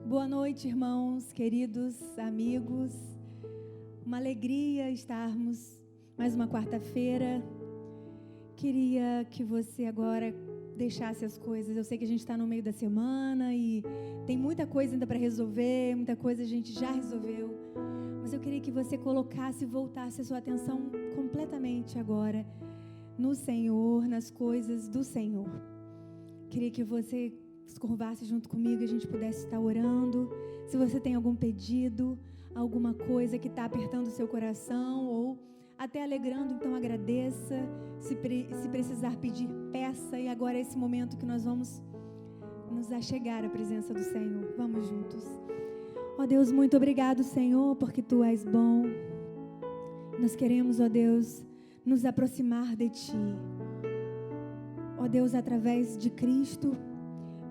Boa noite, irmãos, queridos, amigos. Uma alegria estarmos mais uma quarta-feira. Queria que você agora deixasse as coisas. Eu sei que a gente está no meio da semana e tem muita coisa ainda para resolver, muita coisa a gente já resolveu. Mas eu queria que você colocasse e voltasse a sua atenção completamente agora no Senhor, nas coisas do Senhor. Queria que você se curvasse junto comigo e a gente pudesse estar orando. Se você tem algum pedido, alguma coisa que está apertando o seu coração ou até alegrando, então agradeça. Se precisar pedir, peça. E agora é esse momento que nós vamos nos achegar à presença do Senhor. Vamos juntos. Ó Deus, muito obrigado, Senhor, porque Tu és bom. Nós queremos, ó Deus, nos aproximar de Ti. Ó Deus, através de Cristo,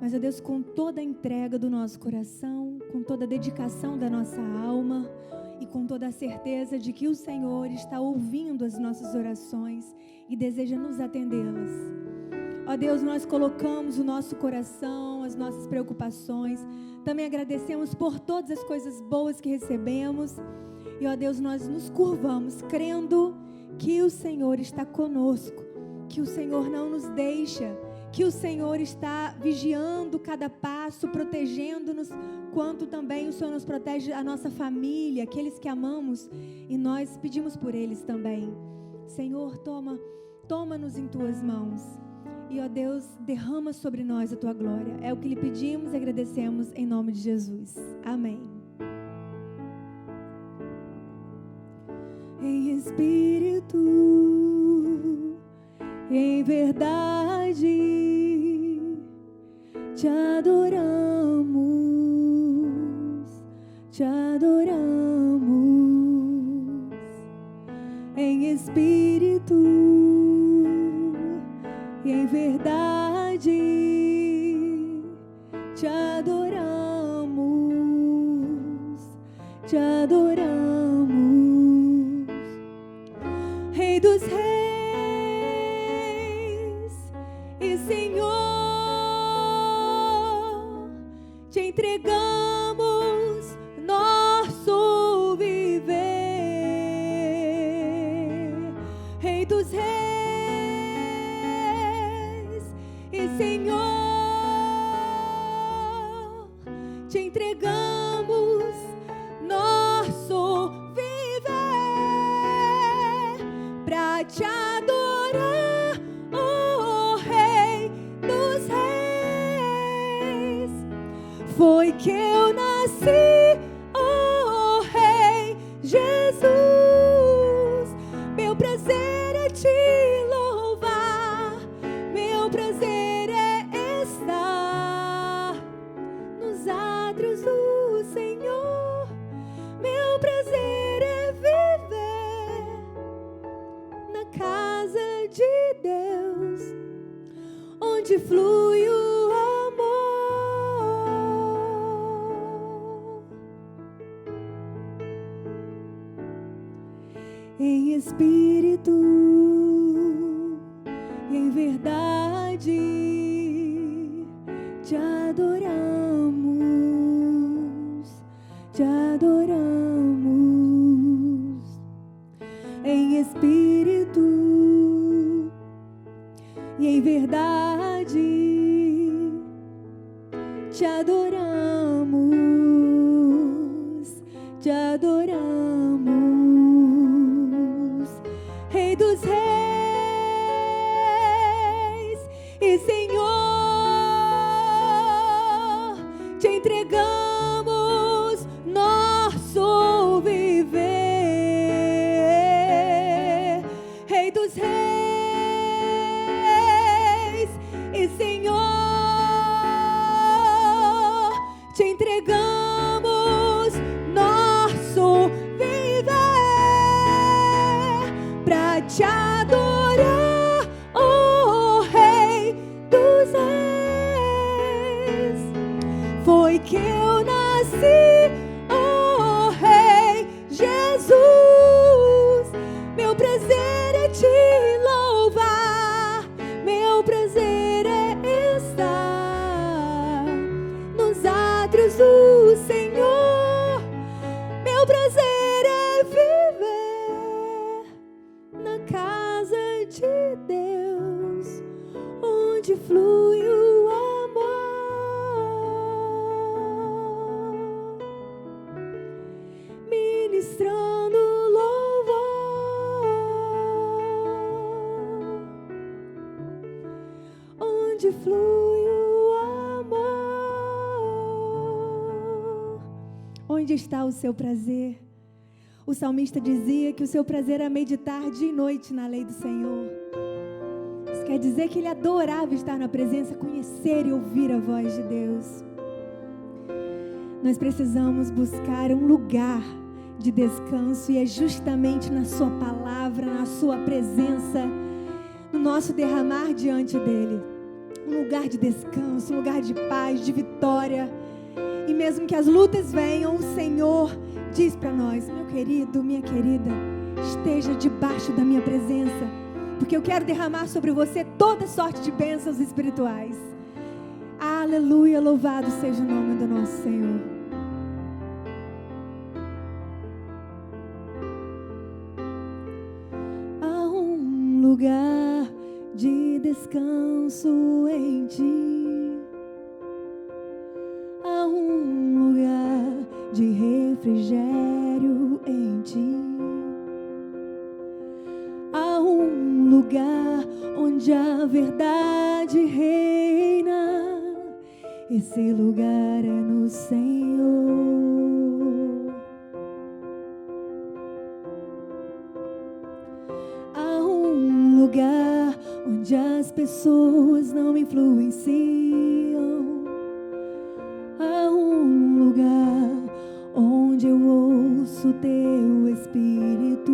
mas, ó Deus, com toda a entrega do nosso coração, com toda a dedicação da nossa alma e com toda a certeza de que o Senhor está ouvindo as nossas orações e deseja nos atendê-las. Ó Deus, nós colocamos o nosso coração, as nossas preocupações, também agradecemos por todas as coisas boas que recebemos e, ó Deus, nós nos curvamos crendo que o Senhor está conosco, que o Senhor não nos deixa, que o Senhor está vigiando cada passo, protegendo-nos, quanto também o Senhor nos protege a nossa família, aqueles que amamos, e nós pedimos por eles também. Senhor, toma-nos em Tuas mãos, e ó Deus, derrama sobre nós a Tua glória. É o que lhe pedimos e agradecemos em nome de Jesus. Amém. Em espírito, em verdade, Te adoramos, em espírito e em verdade, Te adoramos, Rei dos Reis e Senhor, Te entregamos nosso viver, Rei dos Reis e Senhor, Te entregamos nosso viver pra Te adorar, oh Rei dos Reis. Foi que eu nasci, oh Rei Jesus. Meu prazer é Te louvar, meu prazer é estar nos átrios do Senhor. Meu prazer é viver na casa de Deus, onde flui o amor. Em espírito e em verdade, Te adoramos, em espírito e em verdade, Te adoramos, Rei dos Reis e Senhor, Te entregamos nosso viver, Rei dos Reis e Senhor, Te entregamos nosso viver pra Te adorar, oh Rei dos Reis. Foi que eu nasci, oh Rei Jesus. Meu prazer é Te louvar, meu prazer é estar nos átrios do Onde está o seu prazer? O salmista dizia que o seu prazer era meditar dia e noite na lei do Senhor. Isso quer dizer que ele adorava estar na presença, conhecer e ouvir a voz de Deus. Nós precisamos buscar um lugar de descanso, e é justamente na sua palavra, na sua presença, no nosso derramar diante dele. Um lugar de descanso, um lugar de paz, de vitória. E mesmo que as lutas venham, o Senhor diz para nós: meu querido, minha querida, esteja debaixo da minha presença, porque eu quero derramar sobre você toda sorte de bênçãos espirituais. Aleluia, louvado seja o nome do nosso Senhor. Há um lugar de descanso em ti, há um lugar de refrigério em ti, há um lugar onde a verdade reina. Esse lugar é no Senhor. Há um lugar onde as pessoas não me influenciam. Há um lugar onde eu ouço teu Espírito.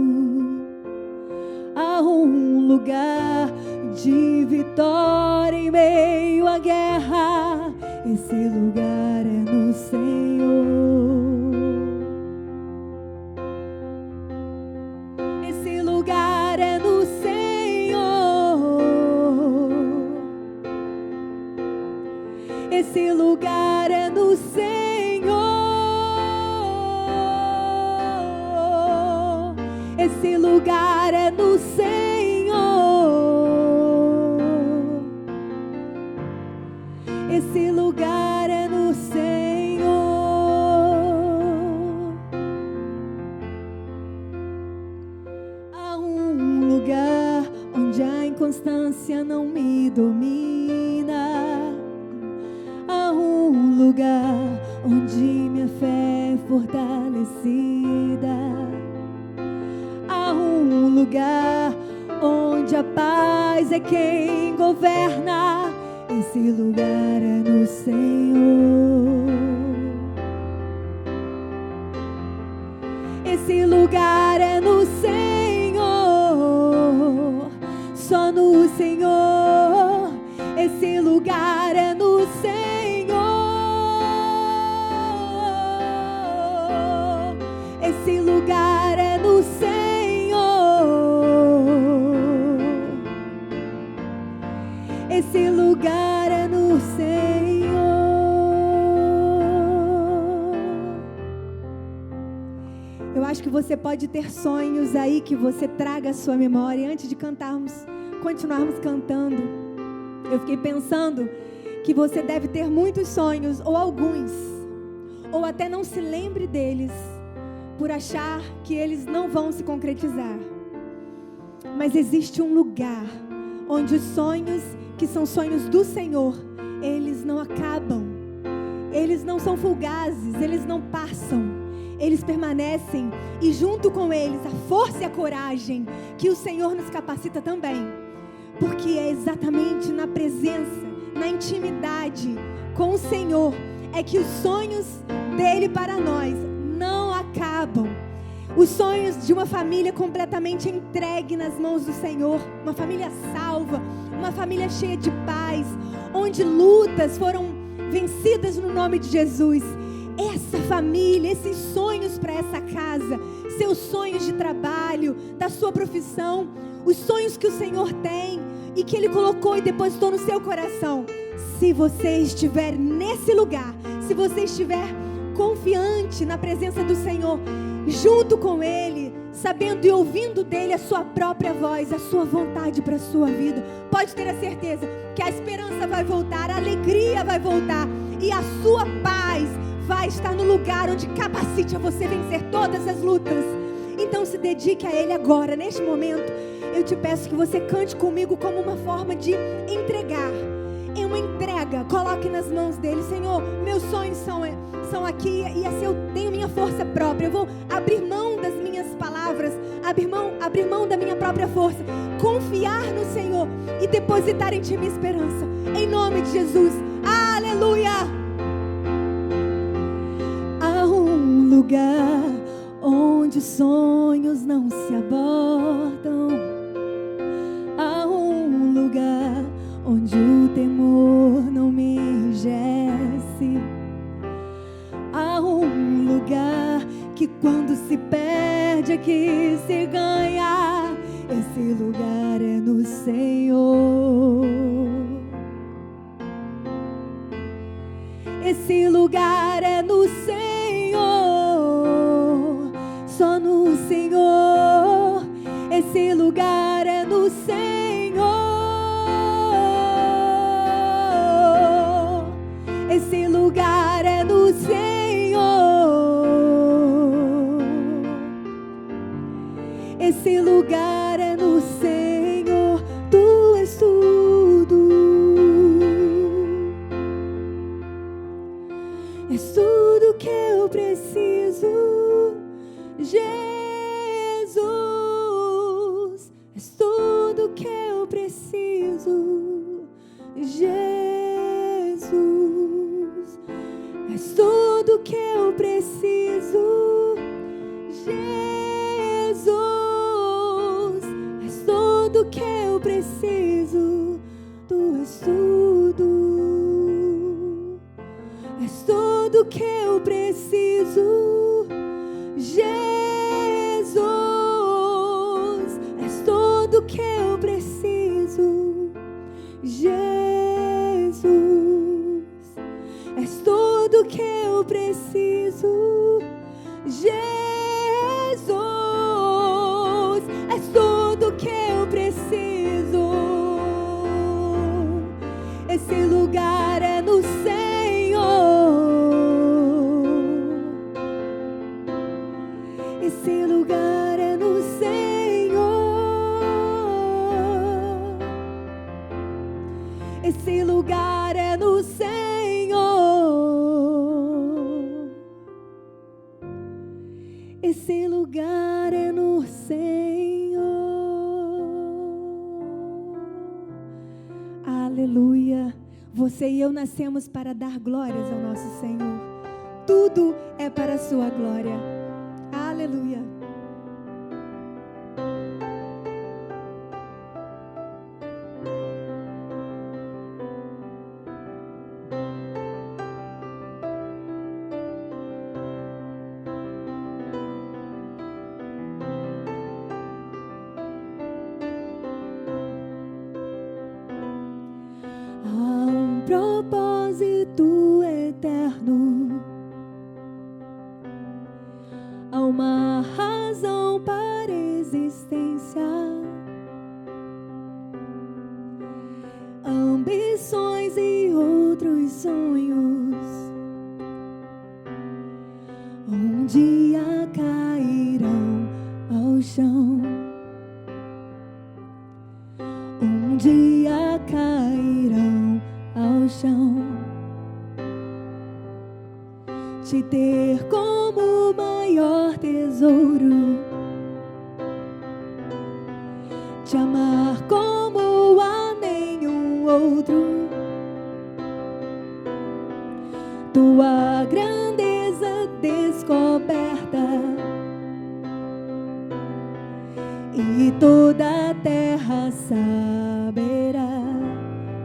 Há um lugar de vitória em meio à guerra. Esse lugar é no Senhor. Esse lugar é no Senhor. Esse lugar é no Senhor. Esse lugar é no Senhor. Esse lugar é no Senhor. Há um lugar onde a inconstância não me domina. Há um lugar onde minha fé é fortalecida. Há um lugar onde a paz é quem governa. Esse lugar é no Senhor. Esse lugar é no Senhor. Só no Senhor. Esse lugar é no Senhor. Esse lugar é no Senhor. Esse lugar é no Senhor. Eu acho que você pode ter sonhos aí que você traga à sua memória. Antes de continuarmos cantando, eu fiquei pensando que você deve ter muitos sonhos, ou alguns, ou até não se lembre deles, por achar que eles não vão se concretizar. Mas existe um lugar onde os sonhos, que são sonhos do Senhor, eles não acabam, eles não são fugazes, eles não passam, eles permanecem, e junto com eles a força e a coragem que o Senhor nos capacita também, porque é exatamente na presença, na intimidade com o Senhor, é que os sonhos dele para nós não acabam. Os sonhos de uma família completamente entregue nas mãos do Senhor, uma família salva, uma família cheia de paz, onde lutas foram vencidas no nome de Jesus. Essa família, esses sonhos para essa casa, seus sonhos de trabalho, da sua profissão, os sonhos que o Senhor tem e que Ele colocou e depositou no seu coração. Se você estiver nesse lugar, se você estiver confiante na presença do Senhor, junto com Ele, sabendo e ouvindo dEle a sua própria voz, a sua vontade para a sua vida, pode ter a certeza que a esperança vai voltar, a alegria vai voltar e a sua paz vai estar no lugar onde capacite a você vencer todas as lutas. Então se dedique a Ele agora, neste momento. Eu te peço que você cante comigo como uma forma de entregar. É uma entrega, coloque nas mãos dEle. Senhor, meus sonhos são unção aqui e assim eu tenho minha força própria. Eu vou abrir mão das minhas palavras, abrir mão da minha própria força, confiar no Senhor e depositar em Ti minha esperança. Em nome de Jesus. Aleluia! Há um lugar onde os sonhos não se abortam. Há um lugar onde o temor não me enrijece. Há um lugar que quando se perde é que se ganha. Esse lugar é no Senhor. Esse lugar é no Senhor. Só no Senhor. Esse lugar é no Senhor. Esse lugar é no Senhor. Esse lugar é no Senhor. Tu és tudo. És tudo que eu preciso, Jesus. És tudo que eu preciso, Jesus. És tudo que eu preciso, Jesus. És tudo que eu preciso. Tu és tudo. És tudo que eu preciso, Jesus. És tudo que eu preciso, Jesus. És tudo que eu preciso, Jesus. És tudo que eu preciso. Esse lugar é no Senhor. Esse lugar é no Senhor. Esse lugar é no Senhor. Esse lugar é no Senhor. Aleluia. Você e eu nascemos para dar glórias ao nosso Senhor. Tudo é para a sua glória. Aleluia. Há um propósito eterno. Há uma razão para a existência. Ambições e outros sonhos um dia cairão ao chão. Um dia cairão ao chão. Te ter como maior tesouro, te amar como a nenhum outro. Tua grandeza descoberta e toda a terra saberá.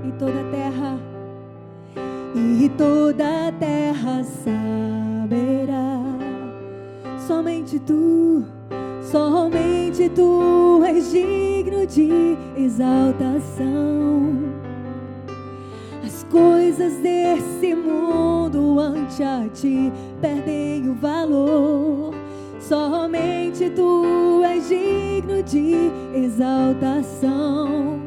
E toda a terra, e toda a terra saberá. Somente tu és digno de exaltação. As coisas desse mundo ante a ti perdem o valor. Somente tu és digno de exaltação.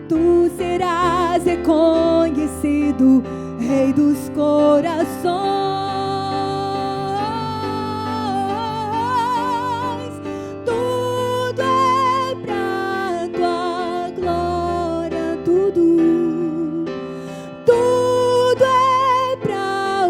Tu serás reconhecido, Rei dos corações. Tudo é pra tua glória, tudo é pra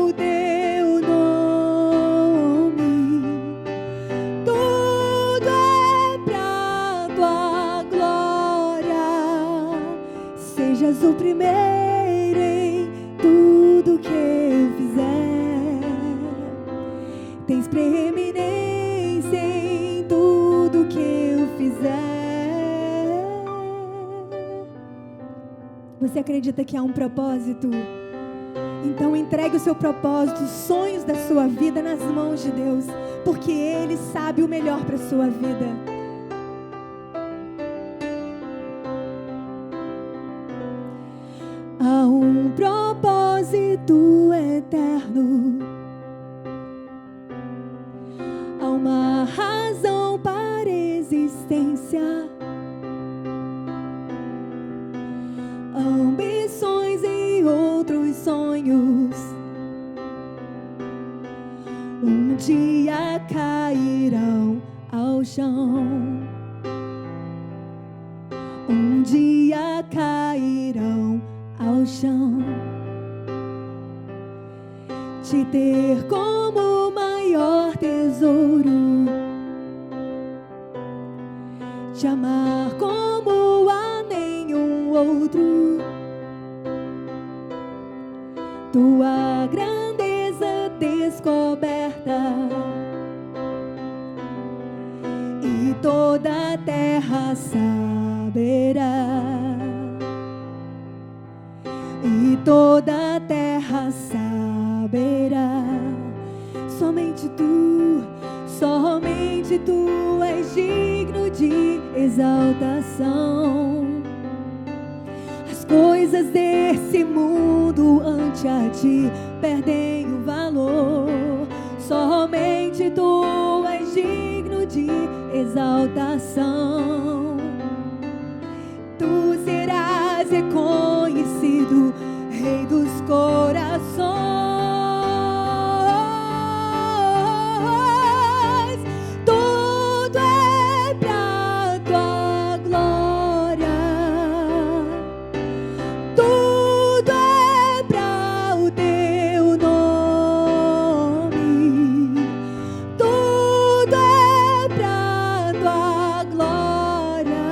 acredita que há um propósito? Então entregue o seu propósito, os sonhos da sua vida nas mãos de Deus, porque Ele sabe o melhor para a sua vida. Há um propósito eterno, há uma razão para a existência, ambições e outros sonhos um dia cairão ao chão, um dia cairão ao chão. Te ter como maior tesouro, te amar como a nenhum outro, tua grandeza descoberta e toda a terra saberá, e toda a terra saberá. Somente tu és digno de exaltação. As coisas desse mundo ante a ti perdem o valor. Somente tu és digno de exaltação. Tu serás reconhecido, Rei dos corações. Tudo é pra tua glória, tudo é pra o teu nome, tudo é pra tua glória.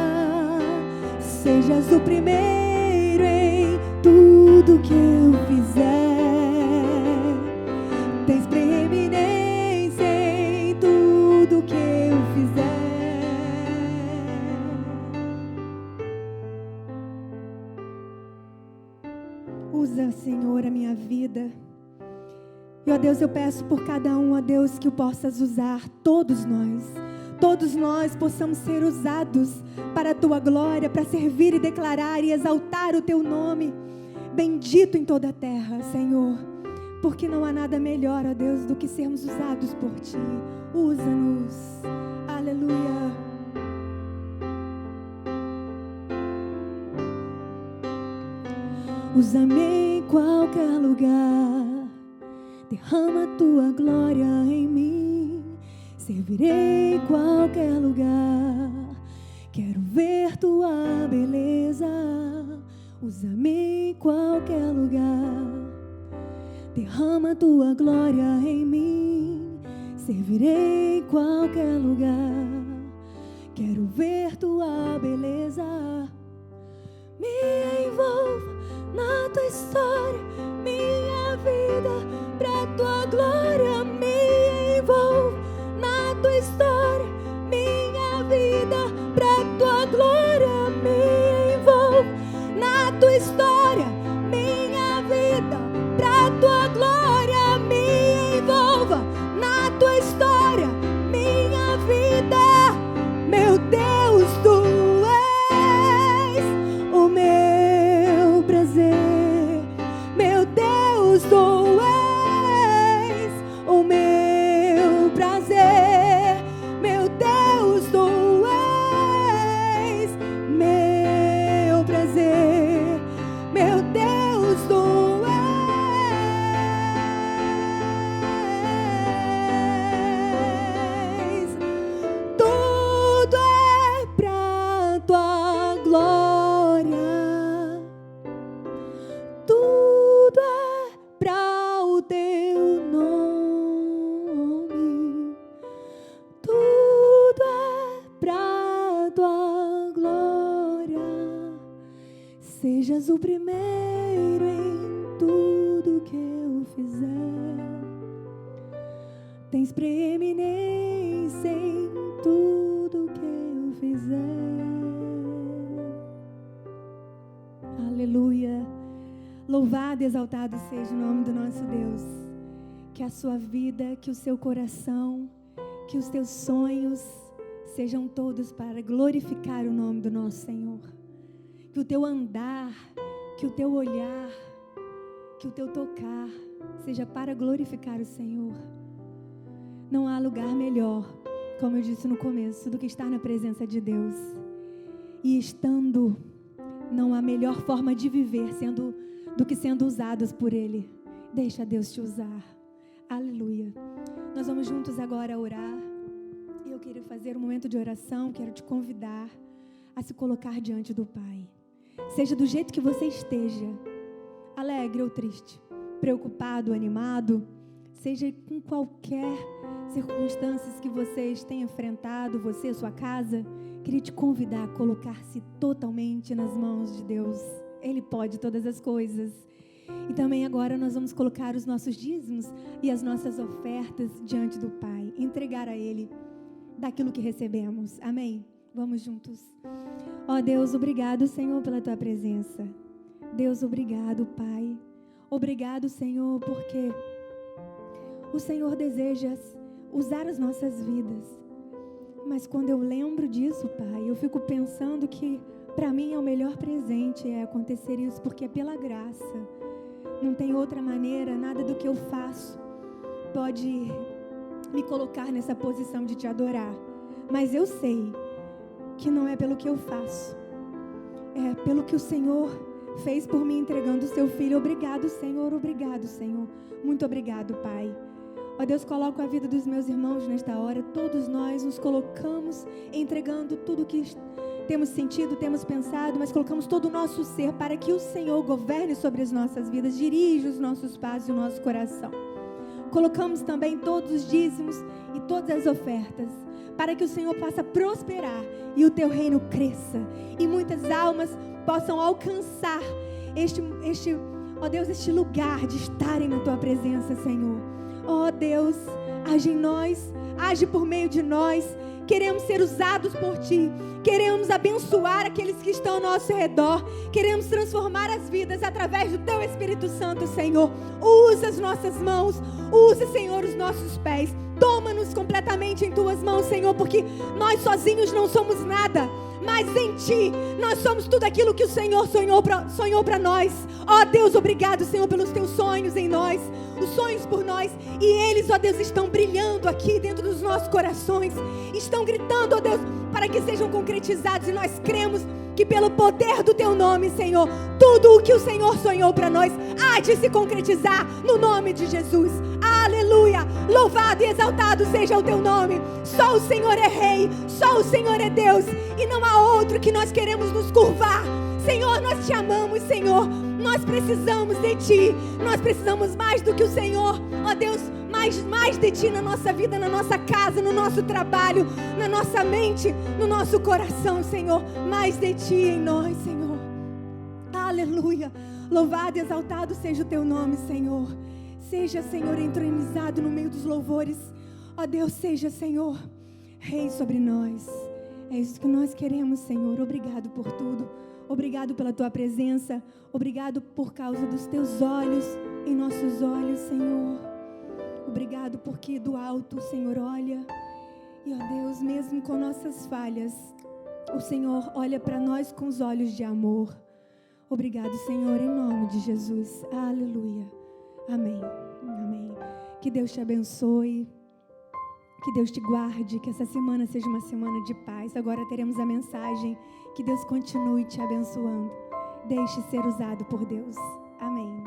Sejas o primeiro em tudo que eu fizer, tens preeminência em tudo que eu fizer. Usa, Senhor, a minha vida. E, ó Deus, eu peço por cada um, ó Deus, que o possas usar, todos nós possamos ser usados para a tua glória, para servir e declarar e exaltar o teu nome, bendito em toda a terra, Senhor, porque não há nada melhor, ó Deus, do que sermos usados por ti. Usa-nos, aleluia. Usa-me em qualquer lugar, derrama a tua glória em mim. Servirei em qualquer lugar, quero ver tua beleza. Usa-me em qualquer lugar, derrama a tua glória em mim. Servirei em qualquer lugar, quero ver tua beleza. Me envolva na tua história, minha vida pra tua glória. Me envolva na tua história, minha vida pra tua glória. Me envolva na tua história, minha vida pra tua glória. Me envolva na tua história, minha vida. Meu Deus, tu és o meu prazer. Meu Deus, tu és o meu prazer. Meu Deus, tu és meu prazer. Meu Deus, tu és. Tudo é pra tua glória, tudo é pra o teu nome, tudo é pra tua glória. Sejas o primeiro em tudo que eu fizer, tens preeminência em tudo que eu fizer. Aleluia. Louvado e exaltado seja o nome do nosso Deus. Que a sua vida, que o seu coração, que os teus sonhos sejam todos para glorificar o nome do nosso Senhor. Que o teu andar, que o teu olhar, que o teu tocar seja para glorificar o Senhor. Não há lugar melhor, como eu disse no começo, do que estar na presença de Deus. E estando, não há melhor forma de viver do que sendo usados por Ele. Deixa Deus te usar. Aleluia. Nós vamos juntos agora orar. Eu quero fazer um momento de oração. Quero te convidar a se colocar diante do Pai. Seja do jeito que você esteja, alegre ou triste, preocupado, animado, seja com qualquer circunstâncias que vocês tenham enfrentado, você, sua casa, queria te convidar a colocar-se totalmente nas mãos de Deus. Ele pode todas as coisas. E também agora nós vamos colocar os nossos dízimos e as nossas ofertas diante do Pai. Entregar a Ele daquilo que recebemos. Amém? Vamos juntos. Ó Deus, obrigado, Senhor, pela Tua presença. Deus, obrigado, Pai. Obrigado, Senhor, porque o Senhor deseja usar as nossas vidas. Mas quando eu lembro disso, Pai, eu fico pensando que para mim é o melhor presente acontecer isso, porque é pela graça. Não tem outra maneira, nada do que eu faço pode me colocar nessa posição de te adorar. Mas eu sei que não é pelo que eu faço, é pelo que o Senhor fez por mim entregando o seu Filho. Obrigado, Senhor, obrigado, Senhor. Muito obrigado, Pai. Ó Deus, coloco a vida dos meus irmãos nesta hora. Todos nós nos colocamos entregando tudo que temos sentido, temos pensado, mas colocamos todo o nosso ser para que o Senhor governe sobre as nossas vidas, dirija os nossos passos e o nosso coração. Colocamos também todos os dízimos e todas as ofertas, para que o Senhor possa prosperar e o teu reino cresça e muitas almas possam alcançar ó Deus, este lugar de estarem na tua presença, Senhor. Ó Deus, age em nós, age por meio de nós. Queremos ser usados por Ti. Queremos abençoar aqueles que estão ao nosso redor. Queremos transformar as vidas através do Teu Espírito Santo, Senhor. Usa as nossas mãos. Usa, Senhor, os nossos pés. Toma-nos completamente em Tuas mãos, Senhor, porque nós sozinhos não somos nada. Mas em Ti, nós somos tudo aquilo que o Senhor sonhou para nós. Ó Deus, obrigado, Senhor, pelos Teus sonhos em nós, os sonhos por nós. E eles, ó Deus, estão brilhando aqui dentro dos nossos corações. Estão gritando, ó Deus, para que sejam concretizados. E nós cremos que pelo poder do Teu nome, Senhor, tudo o que o Senhor sonhou para nós há de se concretizar no nome de Jesus. Aleluia! Louvado e exaltado seja o Teu nome. Só o Senhor é Rei, só o Senhor é Deus, e não há outro que nós queremos nos curvar. Senhor, nós Te amamos, Senhor. Nós precisamos de Ti. Nós precisamos mais do que o Senhor. Ó Deus, mais de Ti na nossa vida, na nossa casa, no nosso trabalho, na nossa mente, no nosso coração, Senhor. Mais de Ti em nós, Senhor. Aleluia. Louvado e exaltado seja o Teu nome, Senhor. Seja, Senhor, entronizado no meio dos louvores. Ó Deus, seja, Senhor, Rei sobre nós. É isso que nós queremos, Senhor. Obrigado por tudo. Obrigado pela Tua presença. Obrigado por causa dos Teus olhos em nossos olhos, Senhor. Obrigado porque do alto o Senhor olha. E, ó Deus, mesmo com nossas falhas, o Senhor olha para nós com os olhos de amor. Obrigado, Senhor, em nome de Jesus. Aleluia. Amém. Amém. Que Deus te abençoe. Que Deus te guarde. Que essa semana seja uma semana de paz. Agora teremos a mensagem. Que Deus continue te abençoando. Deixe ser usado por Deus. Amém.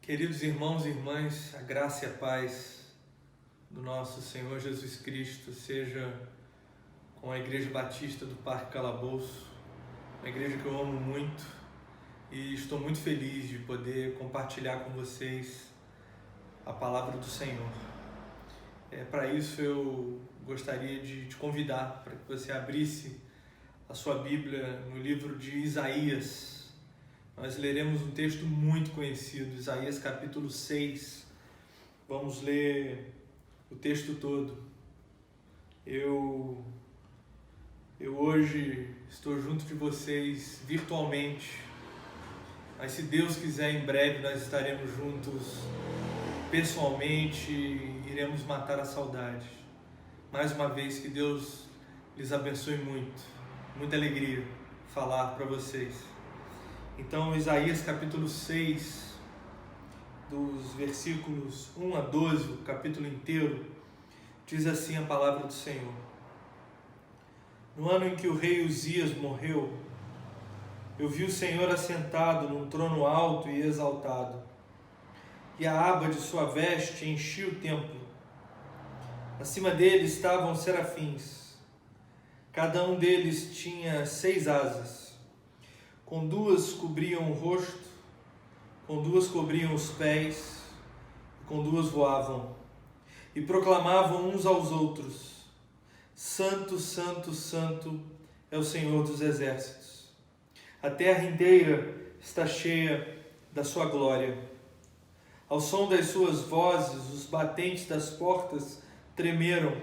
Queridos irmãos e irmãs, a graça e a paz do nosso Senhor Jesus Cristo seja com a Igreja Batista do Parque Calabouço, uma igreja que eu amo muito, e estou muito feliz de poder compartilhar com vocês a palavra do Senhor. Para isso eu gostaria de te convidar para que você abrisse a sua Bíblia no livro de Isaías. Nós leremos um texto muito conhecido, Isaías capítulo 6. Vamos ler o texto todo. Eu hoje estou junto de vocês virtualmente, mas se Deus quiser, em breve nós estaremos juntos pessoalmente e iremos matar a saudade. Mais uma vez, que Deus lhes abençoe muito. Muita alegria falar para vocês. Então, Isaías capítulo 6, dos versículos 1 a 12, o capítulo inteiro, diz assim a palavra do Senhor. No ano em que o rei Uzias morreu, eu vi o Senhor assentado num trono alto e exaltado, e a aba de sua veste enchia o templo. Acima dele estavam serafins. Cada um deles tinha 6 asas. Com 2 cobriam o rosto, com 2 cobriam os pés, e com 2 voavam, e proclamavam uns aos outros: Santo, Santo, Santo é o Senhor dos exércitos. A terra inteira está cheia da sua glória. Ao som das suas vozes, os batentes das portas tremeram,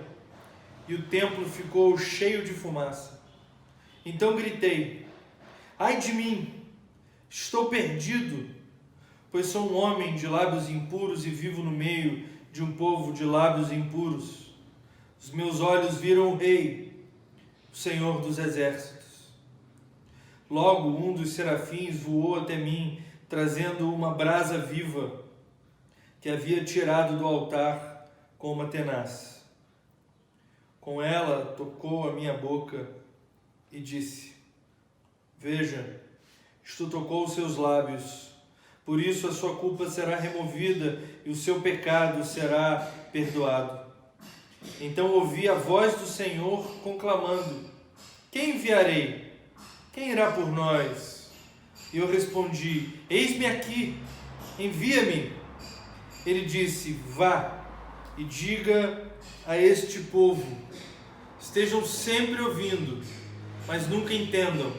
e o templo ficou cheio de fumaça. Então gritei: ai de mim, estou perdido, pois sou um homem de lábios impuros e vivo no meio de um povo de lábios impuros. Os meus olhos viram o Rei, o Senhor dos exércitos. Logo um dos serafins voou até mim, trazendo uma brasa viva que havia tirado do altar com uma tenaz. Com ela tocou a minha boca e disse: veja, isto tocou os seus lábios, por isso a sua culpa será removida e o seu pecado será perdoado. Então ouvi a voz do Senhor conclamando: quem enviarei? Quem irá por nós? E eu respondi: eis-me aqui, envia-me. Ele disse: vá e diga a este povo: estejam sempre ouvindo, mas nunca entendam.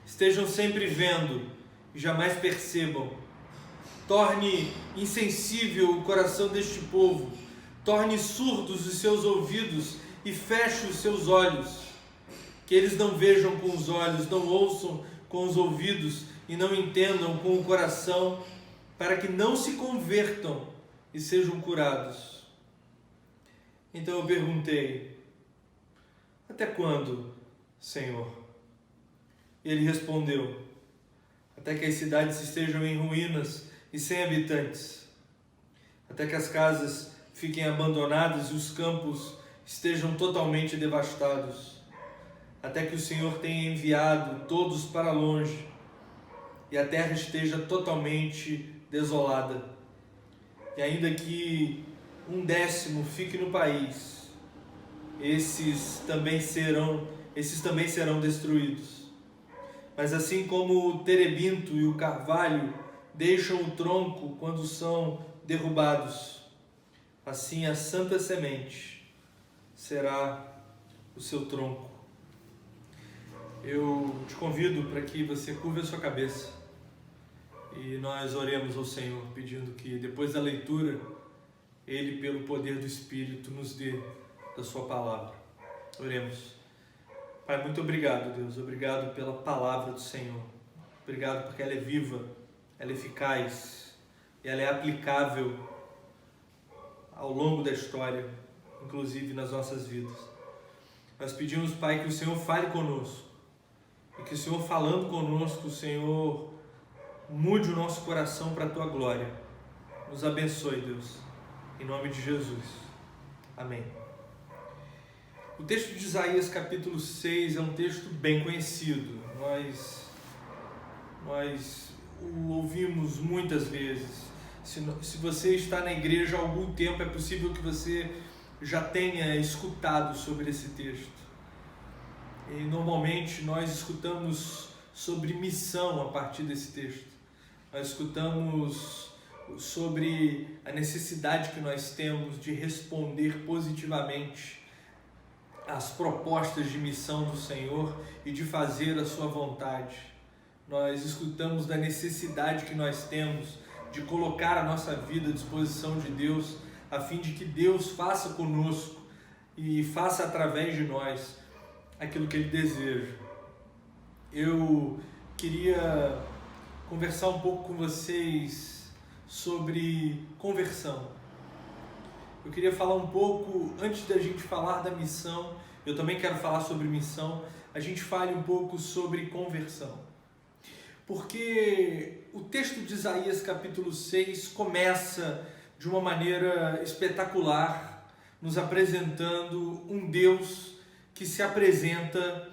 Estejam sempre vendo e jamais percebam. Torne insensível o coração deste povo. Torne surdos os seus ouvidos e feche os seus olhos. Que eles não vejam com os olhos, não ouçam com os ouvidos e não entendam com o coração, para que não se convertam e sejam curados. Então eu perguntei: até quando, Senhor? Ele respondeu: até que as cidades estejam em ruínas e sem habitantes, até que as casas fiquem abandonadas e os campos estejam totalmente devastados, até que o Senhor tenha enviado todos para longe e a terra esteja totalmente desolada, e ainda que 1/10 fique no país, esses também serão destruídos. Mas assim como o terebinto e o carvalho deixam o tronco quando são derrubados, assim a santa semente será o seu tronco. Eu te convido para que você curva a sua cabeça e nós oremos ao Senhor, pedindo que depois da leitura, Ele, pelo poder do Espírito, nos dê da sua palavra. Oremos. Pai, muito obrigado, Deus. Obrigado pela palavra do Senhor. Obrigado porque ela é viva, ela é eficaz e ela é aplicável ao longo da história, inclusive nas nossas vidas. Nós pedimos, Pai, que o Senhor fale conosco e que o Senhor, falando conosco, o Senhor mude o nosso coração para a Tua glória. Nos abençoe, Deus, em nome de Jesus. Amém. O texto de Isaías capítulo 6 é um texto bem conhecido. Nós o ouvimos muitas vezes. Se você está na igreja há algum tempo, é possível que você já tenha escutado sobre esse texto. E normalmente nós escutamos sobre missão a partir desse texto. Nós escutamos sobre a necessidade que nós temos de responder positivamente às propostas de missão do Senhor e de fazer a sua vontade. Nós escutamos da necessidade que nós temos de colocar a nossa vida à disposição de Deus, a fim de que Deus faça conosco e faça através de nós aquilo que Ele deseja. Eu queria conversar um pouco com vocês sobre conversão. Eu queria falar um pouco, antes da gente falar da missão, eu também quero falar sobre missão, a gente fale um pouco sobre conversão. Porque o texto de Isaías capítulo 6 começa de uma maneira espetacular, nos apresentando um Deus que se apresenta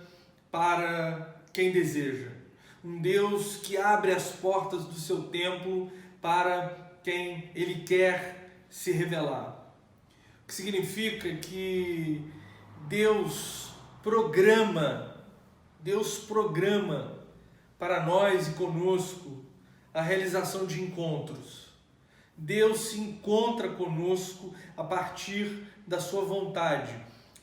para quem deseja. Um Deus que abre as portas do seu templo para quem Ele quer se revelar. O que significa que Deus programa para nós e conosco a realização de encontros. Deus se encontra conosco a partir da sua vontade.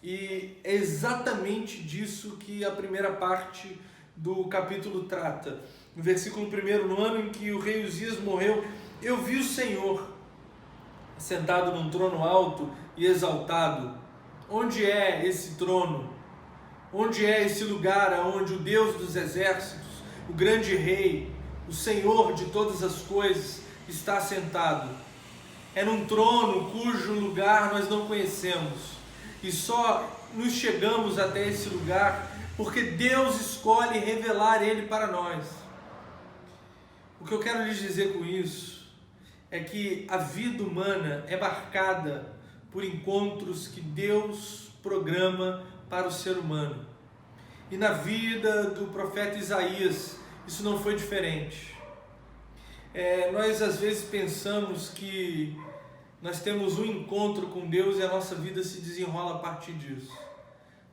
E é exatamente disso que a primeira parte do capítulo trata. No versículo 1, no ano em que o rei Uzias morreu, eu vi o Senhor sentado num trono alto e exaltado. Onde é esse trono? Onde é esse lugar onde o Deus dos exércitos, o grande rei, o Senhor de todas as coisas, está sentado? É num trono cujo lugar nós não conhecemos. E só nos chegamos até esse lugar porque Deus escolhe revelar Ele para nós. O que eu quero lhes dizer com isso é que a vida humana é marcada por encontros que Deus programa para o ser humano. E na vida do profeta Isaías, isso não foi diferente. Nós às vezes pensamos que nós temos um encontro com Deus e a nossa vida se desenrola a partir disso.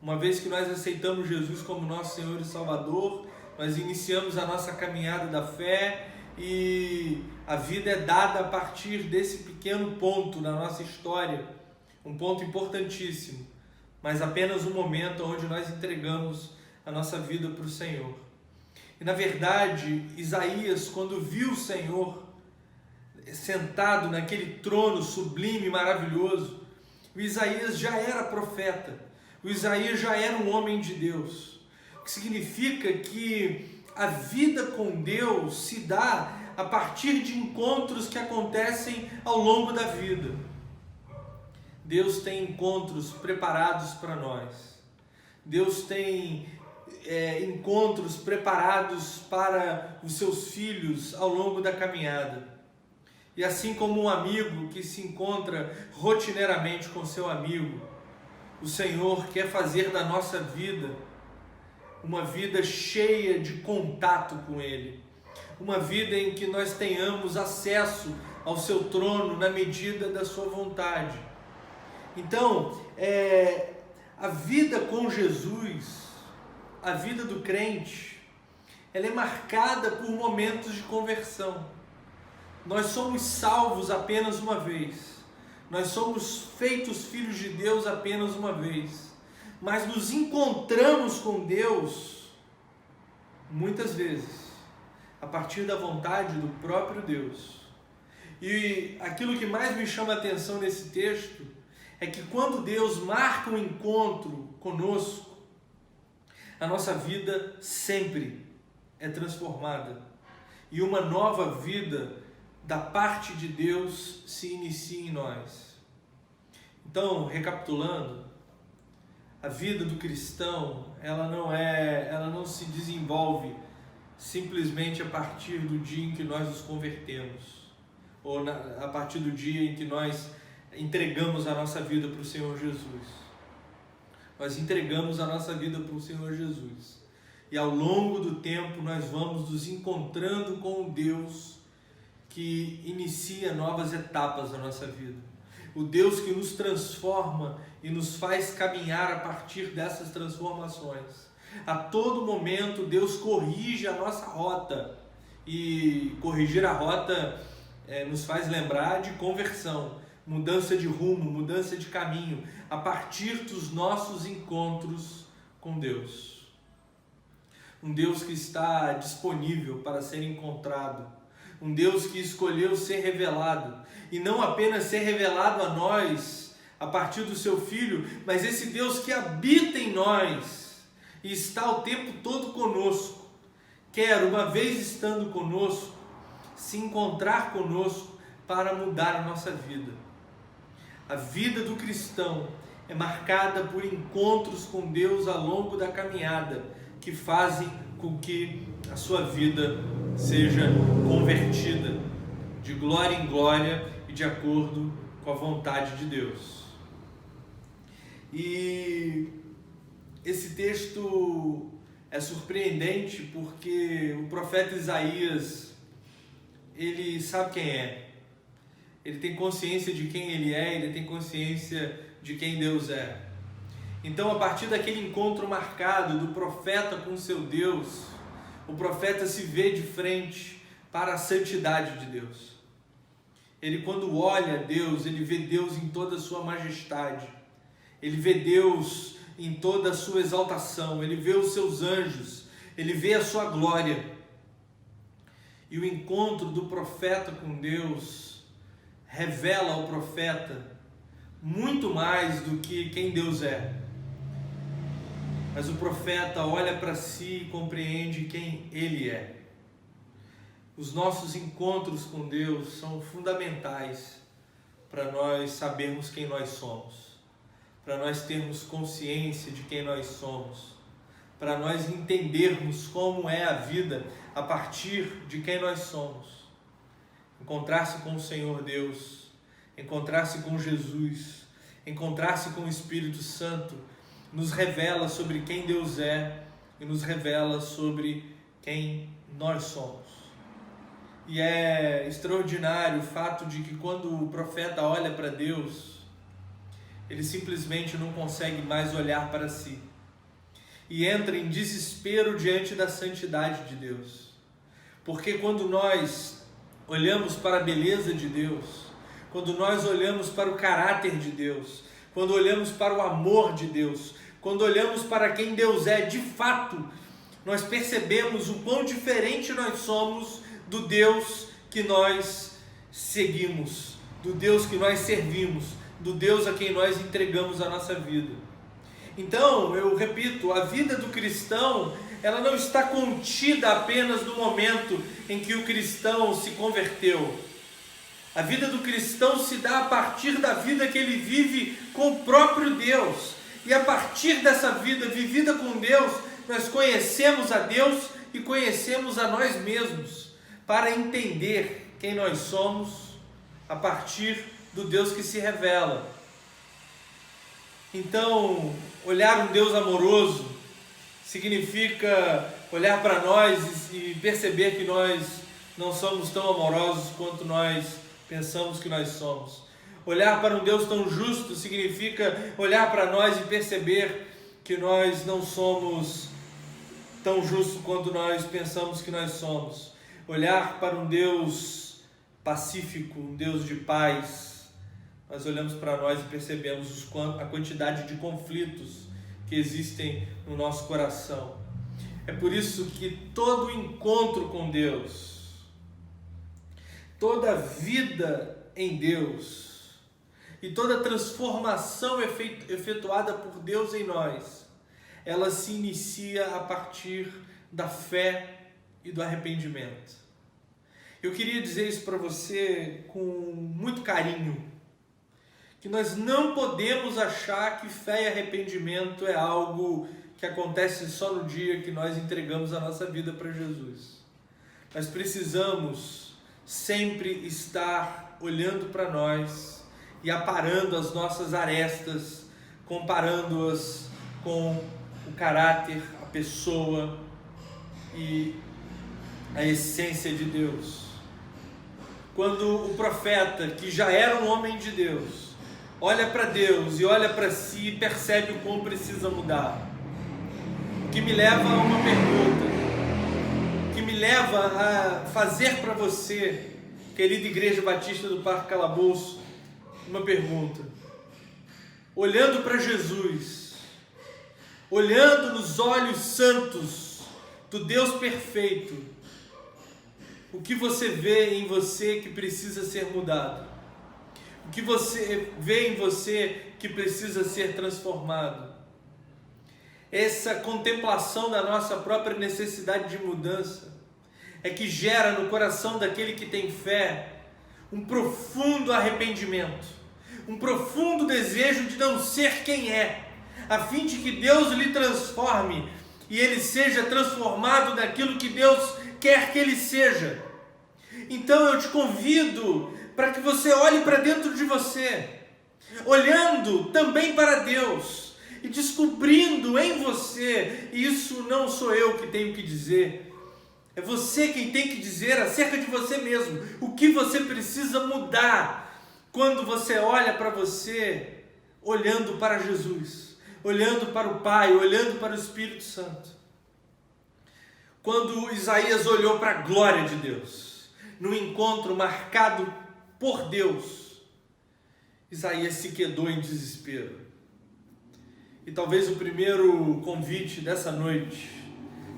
Uma vez que nós aceitamos Jesus como nosso Senhor e Salvador, nós iniciamos a nossa caminhada da fé e a vida é dada a partir desse pequeno ponto na nossa história, um ponto importantíssimo, mas apenas um momento onde nós entregamos a nossa vida para o Senhor. E na verdade, Isaías, quando viu o Senhor sentado naquele trono sublime e maravilhoso, o Isaías já era profeta, o Isaías já era um homem de Deus, o que significa que a vida com Deus se dá a partir de encontros que acontecem ao longo da vida. Deus tem encontros preparados para nós, Deus tem encontros preparados para os seus filhos ao longo da caminhada. E assim como um amigo que se encontra rotineiramente com seu amigo, o Senhor quer fazer da nossa vida uma vida cheia de contato com Ele, uma vida em que nós tenhamos acesso ao seu trono na medida da sua vontade. Então, a vida com Jesus, a vida do crente, ela é marcada por momentos de conversão. Nós somos salvos apenas uma vez. Nós somos feitos filhos de Deus apenas uma vez. Mas nos encontramos com Deus muitas vezes, a partir da vontade do próprio Deus. E aquilo que mais me chama a atenção nesse texto é que quando Deus marca um encontro conosco, a nossa vida sempre é transformada. E uma nova vida da parte de Deus se inicia em nós. Então, recapitulando, a vida do cristão, ela não se desenvolve simplesmente a partir do dia em que nós nos convertemos, ou a partir do dia em que nós entregamos a nossa vida para o Senhor Jesus. Nós entregamos a nossa vida para o Senhor Jesus. E ao longo do tempo nós vamos nos encontrando com o Deus que inicia novas etapas da nossa vida. O Deus que nos transforma e nos faz caminhar a partir dessas transformações. A todo momento Deus corrige a nossa rota. E corrigir a rota nos faz lembrar de conversão, mudança de rumo, mudança de caminho, a partir dos nossos encontros com Deus. Um Deus que está disponível para ser encontrado. Um Deus que escolheu ser revelado. E não apenas ser revelado a nós, a partir do seu Filho, mas esse Deus que habita em nós e está o tempo todo conosco. Quer, uma vez estando conosco, se encontrar conosco para mudar a nossa vida. A vida do cristão é marcada por encontros com Deus ao longo da caminhada, que fazem com que a sua vida seja convertida de glória em glória e de acordo com a vontade de Deus. E esse texto é surpreendente porque o profeta Isaías, ele sabe quem é. Ele tem consciência de quem ele é, ele tem consciência de quem Deus é. Então, a partir daquele encontro marcado do profeta com seu Deus, o profeta se vê de frente para a santidade de Deus. Ele, quando olha a Deus, ele vê Deus em toda a sua majestade. Ele vê Deus em toda a sua exaltação. Ele vê os seus anjos. Ele vê a sua glória. E o encontro do profeta com Deus revela ao profeta muito mais do que quem Deus é. Mas o profeta olha para si e compreende quem ele é. Os nossos encontros com Deus são fundamentais para nós sabermos quem nós somos, para nós termos consciência de quem nós somos, para nós entendermos como é a vida a partir de quem nós somos. Encontrar-se com o Senhor Deus, encontrar-se com Jesus, encontrar-se com o Espírito Santo, nos revela sobre quem Deus é e nos revela sobre quem nós somos. E é extraordinário o fato de que quando o profeta olha para Deus, ele simplesmente não consegue mais olhar para si e entra em desespero diante da santidade de Deus. Porque quando nós olhamos para a beleza de Deus, quando nós olhamos para o caráter de Deus, quando olhamos para o amor de Deus, quando olhamos para quem Deus é de fato, nós percebemos o quão diferente nós somos do Deus que nós seguimos, do Deus que nós servimos, do Deus a quem nós entregamos a nossa vida. Então, eu repito, a vida do cristão, ela não está contida apenas no momento em que o cristão se converteu. A vida do cristão se dá a partir da vida que ele vive com o próprio Deus. E a partir dessa vida vivida com Deus, nós conhecemos a Deus e conhecemos a nós mesmos, para entender quem nós somos a partir do Deus que se revela. Então, olhar um Deus amoroso significa olhar para nós e perceber que nós não somos tão amorosos quanto nós pensamos que nós somos. Olhar para um Deus tão justo significa olhar para nós e perceber que nós não somos tão justos quanto nós pensamos que nós somos. Olhar para um Deus pacífico, um Deus de paz. Nós olhamos para nós e percebemos a quantidade de conflitos que existem no nosso coração. É por isso que todo encontro com Deus, toda vida em Deus e toda transformação efetuada por Deus em nós, ela se inicia a partir da fé e do arrependimento. Eu queria dizer isso para você com muito carinho, que nós não podemos achar que fé e arrependimento é algo que acontece só no dia que nós entregamos a nossa vida para Jesus. Nós precisamos sempre estar olhando para nós e aparando as nossas arestas, comparando-as com o caráter, a pessoa e a essência de Deus. Quando o profeta, que já era um homem de Deus, olha para Deus e olha para si e percebe o quão precisa mudar. que me leva a uma pergunta, que me leva a fazer para você, querida Igreja Batista do Parque Calabouço, uma pergunta. Olhando para Jesus, olhando nos olhos santos do Deus perfeito, o que você vê em você que precisa ser mudado? O que você vê em você que precisa ser transformado? Essa contemplação da nossa própria necessidade de mudança é que gera no coração daquele que tem fé um profundo arrependimento, um profundo desejo de não ser quem é, a fim de que Deus lhe transforme e ele seja transformado naquilo que Deus quer que ele seja. Então eu te convido para que você olhe para dentro de você, olhando também para Deus e descobrindo em você, isso não sou eu que tenho que dizer, é você quem tem que dizer acerca de você mesmo, o que você precisa mudar quando você olha para você, olhando para Jesus, olhando para o Pai, olhando para o Espírito Santo. Quando Isaías olhou para a glória de Deus, num encontro marcado por Deus, Isaías se quedou em desespero. E talvez o primeiro convite dessa noite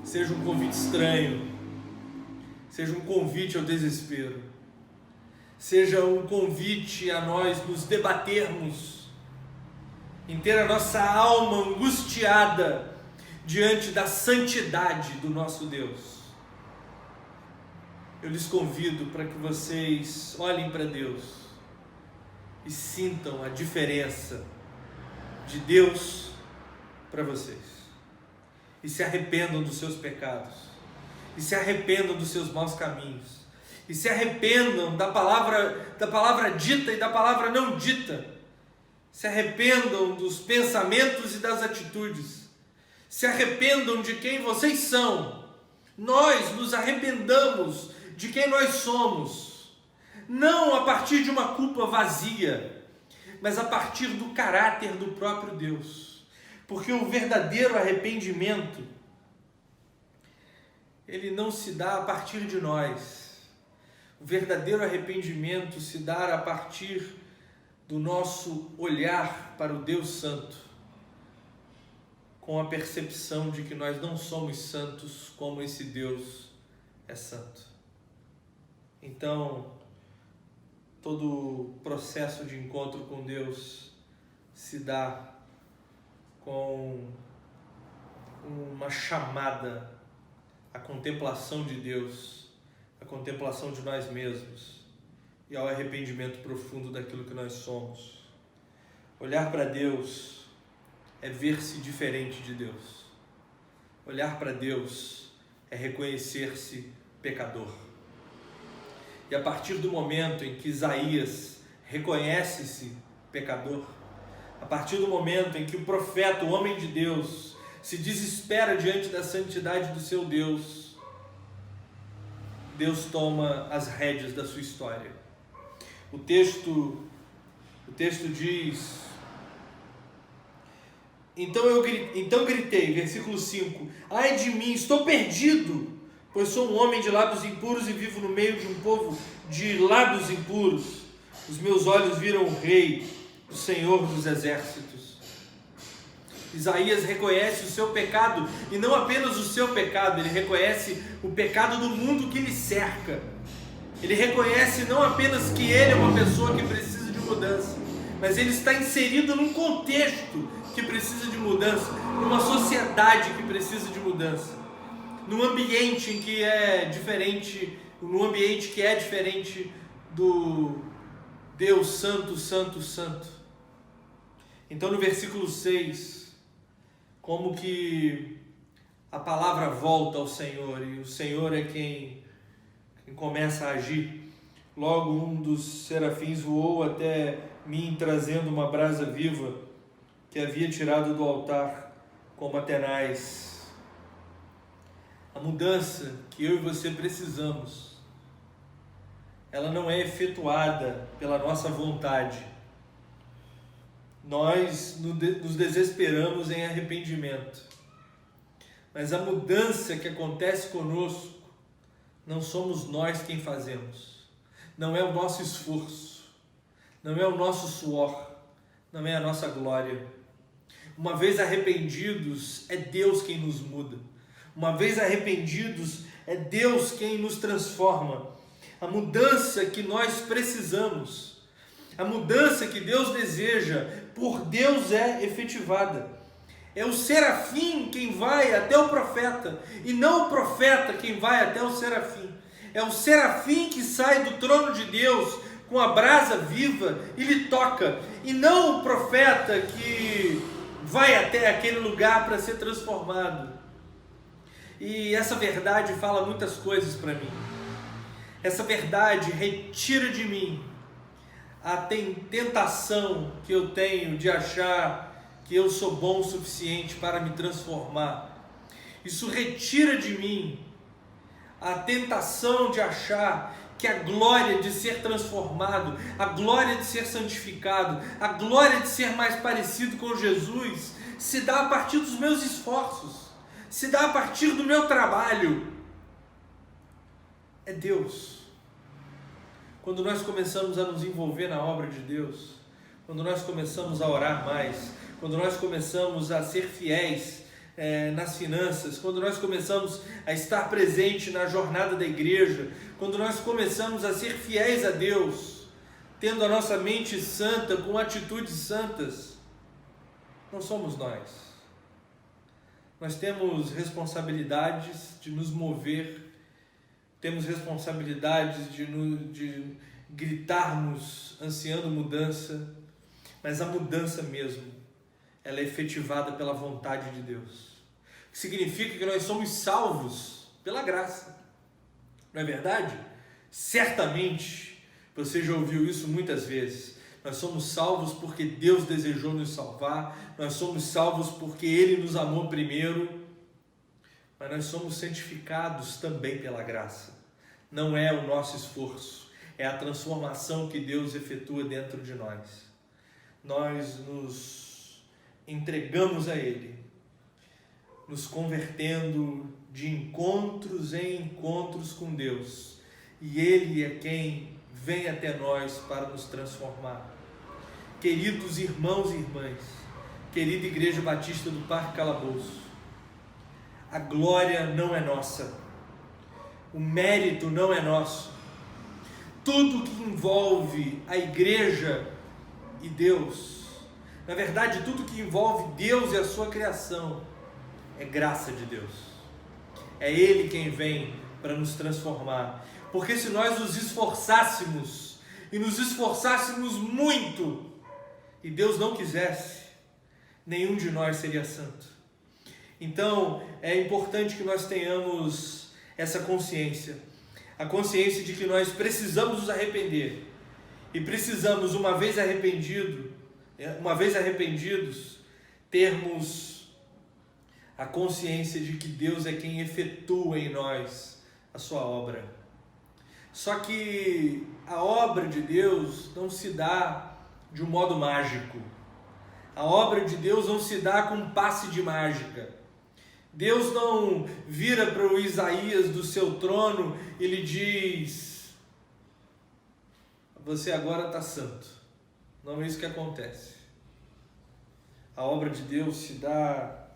seja um convite estranho, seja um convite ao desespero, seja um convite a nós nos debatermos, em ter a nossa alma angustiada diante da santidade do nosso Deus. Eu lhes convido para que vocês olhem para Deus e sintam a diferença de Deus para vocês. E se arrependam dos seus pecados. E se arrependam dos seus maus caminhos. E se arrependam da palavra dita e da palavra não dita. Se arrependam dos pensamentos e das atitudes. Se arrependam de quem vocês são. Nós nos arrependamos de quem nós somos, não a partir de uma culpa vazia, mas a partir do caráter do próprio Deus, porque o verdadeiro arrependimento, ele não se dá a partir de nós, o verdadeiro arrependimento se dá a partir do nosso olhar para o Deus Santo, com a percepção de que nós não somos santos como esse Deus é santo. Então, todo o processo de encontro com Deus se dá com uma chamada à contemplação de Deus, à contemplação de nós mesmos e ao arrependimento profundo daquilo que nós somos. Olhar para Deus é ver-se diferente de Deus. Olhar para Deus é reconhecer-se pecador. E a partir do momento em que Isaías reconhece-se pecador, a partir do momento em que o profeta, o homem de Deus, se desespera diante da santidade do seu Deus, Deus toma as rédeas da sua história. O texto diz: Então gritei, versículo 5, ai de mim, estou perdido, pois sou um homem de lábios impuros e vivo no meio de um povo de lábios impuros. Os meus olhos viram o Rei, o Senhor dos exércitos. Isaías reconhece o seu pecado, e não apenas o seu pecado, ele reconhece o pecado do mundo que lhe cerca. Ele reconhece não apenas que ele é uma pessoa que precisa de mudança, mas ele está inserido num contexto que precisa de mudança, numa sociedade que precisa de mudança, num ambiente que é diferente do Deus Santo, Santo, Santo. Então no versículo 6, como que a palavra volta ao Senhor, e o Senhor é quem começa a agir. Logo um dos serafins voou até mim, trazendo uma brasa viva que havia tirado do altar como a tenaz. A mudança que eu e você precisamos, ela não é efetuada pela nossa vontade. Nós nos desesperamos em arrependimento. Mas a mudança que acontece conosco, não somos nós quem fazemos. Não é o nosso esforço, não é o nosso suor, não é a nossa glória. Uma vez arrependidos, é Deus quem nos muda. Uma vez arrependidos, é Deus quem nos transforma. A mudança que nós precisamos, a mudança que Deus deseja, por Deus é efetivada. É o serafim quem vai até o profeta, e não o profeta quem vai até o serafim. É o serafim que sai do trono de Deus com a brasa viva e lhe toca, e não o profeta que vai até aquele lugar para ser transformado. E essa verdade fala muitas coisas para mim. Essa verdade retira de mim a tentação que eu tenho de achar que eu sou bom o suficiente para me transformar. Isso retira de mim a tentação de achar que a glória de ser transformado, a glória de ser santificado, a glória de ser mais parecido com Jesus, se dá a partir dos meus esforços, se dá a partir do meu trabalho. É Deus. Quando nós começamos a nos envolver na obra de Deus, quando nós começamos a orar mais, quando nós começamos a ser fiéis nas finanças, quando nós começamos a estar presente na jornada da igreja, quando nós começamos a ser fiéis a Deus, tendo a nossa mente santa, com atitudes santas, não somos nós. Nós temos responsabilidades de nos mover, temos responsabilidades de gritarmos, ansiando mudança, mas a mudança mesmo, ela é efetivada pela vontade de Deus. Que significa que nós somos salvos pela graça. Não é verdade? Certamente, você já ouviu isso muitas vezes. Nós somos salvos porque Deus desejou nos salvar. Nós somos salvos porque Ele nos amou primeiro. Mas nós somos santificados também pela graça. Não é o nosso esforço, é a transformação que Deus efetua dentro de nós. Nós nos entregamos a Ele, nos convertendo de encontros em encontros com Deus, e Ele é quem vem até nós para nos transformar. Queridos irmãos e irmãs, querida Igreja Batista do Parque Calabouço, a glória não é nossa, o mérito não é nosso. Tudo que envolve a igreja e Deus, na verdade, tudo que envolve Deus e a sua criação, é graça de Deus. É Ele quem vem para nos transformar. Porque se nós nos esforçássemos, e nos esforçássemos muito, e Deus não quisesse, nenhum de nós seria santo. Então, é importante que nós tenhamos essa consciência, a consciência de que nós precisamos nos arrepender, e precisamos, uma vez arrependidos, termos a consciência de que Deus é quem efetua em nós a sua obra. Só que a obra de Deus não se dá de um modo mágico. A obra de Deus não se dá com um passe de mágica. Deus não vira para o Isaías do seu trono e lhe diz: você agora está santo. Não é isso que acontece. A obra de Deus se dá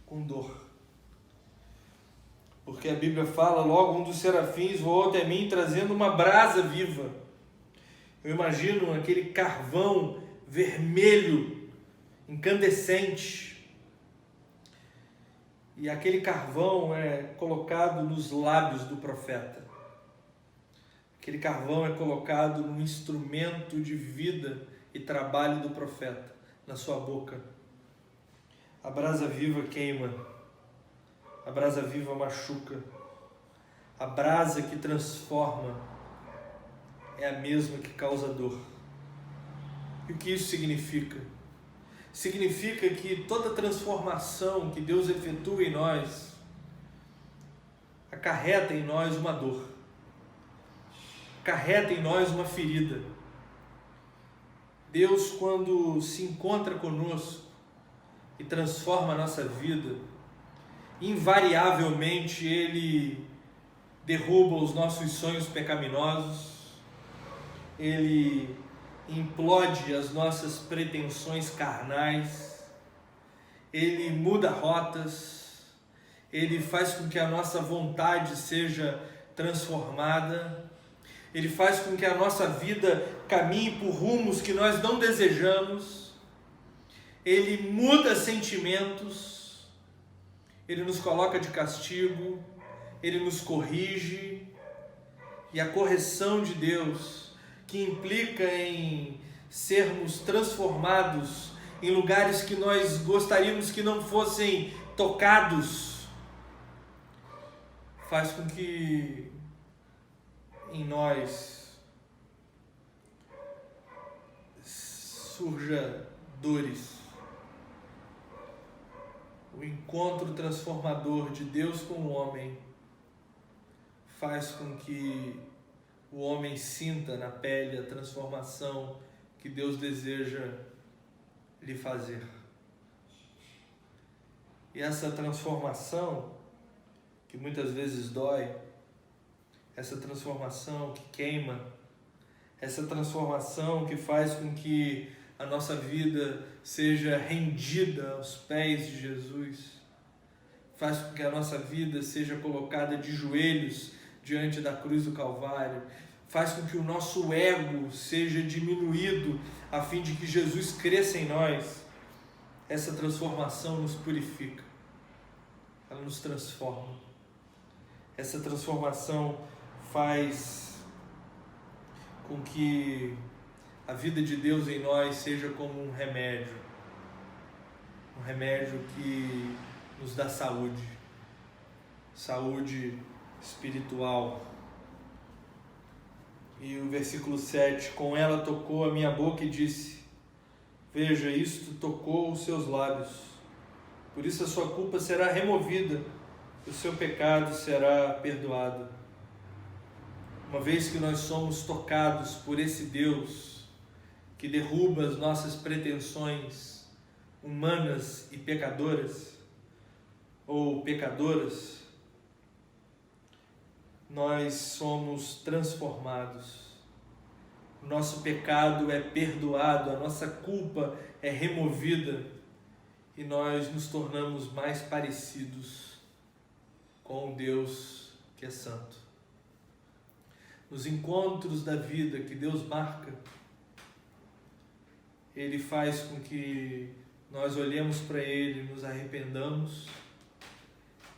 com dor. Porque a Bíblia fala, logo um dos serafins voou até mim trazendo uma brasa viva. Eu imagino aquele carvão vermelho, incandescente. E aquele carvão é colocado nos lábios do profeta. Aquele carvão é colocado no instrumento de vida e trabalho do profeta, na sua boca. A brasa viva queima, a brasa viva machuca, a brasa que transforma é a mesma que causa dor. E o que isso significa? Significa que toda transformação que Deus efetua em nós acarreta em nós uma dor, acarreta em nós uma ferida. Deus, quando se encontra conosco e transforma a nossa vida, invariavelmente Ele derruba os nossos sonhos pecaminosos, Ele implode as nossas pretensões carnais, Ele muda rotas, Ele faz com que a nossa vontade seja transformada, Ele faz com que a nossa vida caminhe por rumos que nós não desejamos, Ele muda sentimentos, Ele nos coloca de castigo, Ele nos corrige, e a correção de Deus, que implica em sermos transformados em lugares que nós gostaríamos que não fossem tocados, faz com que em nós surja dores. O encontro transformador de Deus com o homem faz com que o homem sinta na pele a transformação que Deus deseja lhe fazer. E essa transformação, que muitas vezes dói, essa transformação que queima, essa transformação que faz com que a nossa vida seja rendida aos pés de Jesus, faz com que a nossa vida seja colocada de joelhos diante da cruz do Calvário, faz com que o nosso ego seja diminuído a fim de que Jesus cresça em nós. Essa transformação nos purifica, ela nos transforma. Essa transformação faz com que a vida de Deus em nós seja como um remédio que nos dá saúde espiritual. E o versículo 7, com ela tocou a minha boca e disse, veja, isto tocou os seus lábios, por isso a sua culpa será removida, o seu pecado será perdoado. Uma vez que nós somos tocados por esse Deus que derruba as nossas pretensões humanas e pecadoras, ou pecadoras, nós somos transformados. O nosso pecado é perdoado, a nossa culpa é removida e nós nos tornamos mais parecidos com o Deus que é santo. Nos encontros da vida que Deus marca, Ele faz com que nós olhemos para Ele, nos arrependamos,